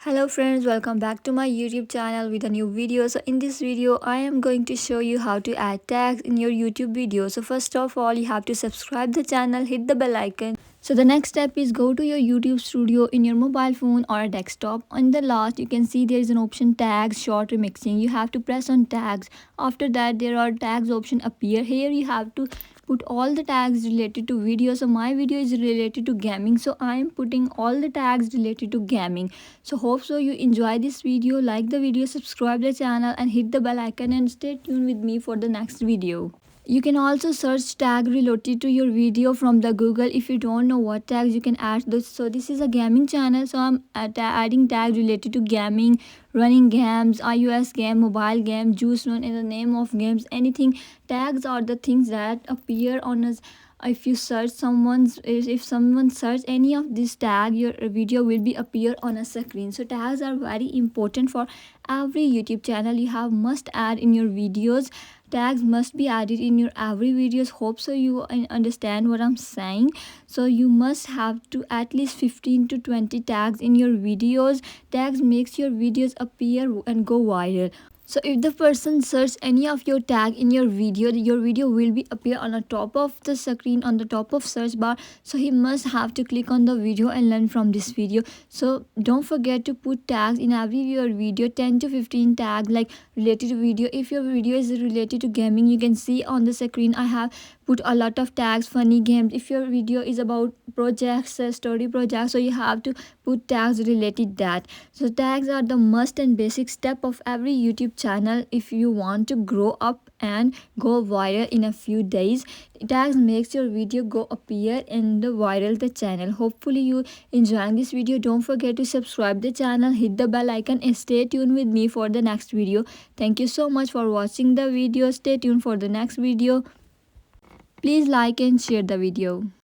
Hello friends, welcome back to my YouTube channel with a new video. So in this video I am going to show you how to add tags in your YouTube video. So first of all, you have to subscribe the channel, hit the bell icon. So the next step is go to your YouTube studio in your mobile phone or a desktop. On the last you can see there is an option tags short remixing. You have to press on tags. After that there are tags option appear. Here you have to put all the tags related to video. So my video is related to gaming, so I am putting all the tags related to gaming. So hope so you enjoy this video. Like the video, subscribe the channel and hit the bell icon, and stay tuned with me for the next video. You can also search tag related to your video from the Google. If you don't know what tags you can add those. So this is a gaming channel, so I'm adding tags related to gaming, running games, iOS game, mobile game, juice run in the name of games, anything. Tags are the things that appear on us. If you search someone's, if someone search any of this tag, your video will be appear on a screen. So tags are very important for every YouTube channel. You have must add in your videos. Tags must be added in your every videos. Hope so you understand what I'm saying. So you must have to at least 15 to 20 tags in your videos. Tags makes your videos appear and go viral. So if the person search any of your tag in your video will be appear on the top of the screen, on the top of search bar. So he must have to click on the video and learn from this video. So don't forget to put tags in every your video, 10 to 15 tags like related to video. If your video is related to gaming, you can see on the screen I have put a lot of tags, funny games. If your video is about projects, story projects, so you have to put tags related that. So tags are the must and basic step of every YouTube channel if you want to grow up and go viral in a few days. Tags makes your video go appear and viral the channel. Hopefully you enjoying this video. Don't forget to subscribe the channel, hit the bell icon, and stay tuned with me for the next video. Thank you so much for watching the video. Stay tuned for the next video. Please like and share the video.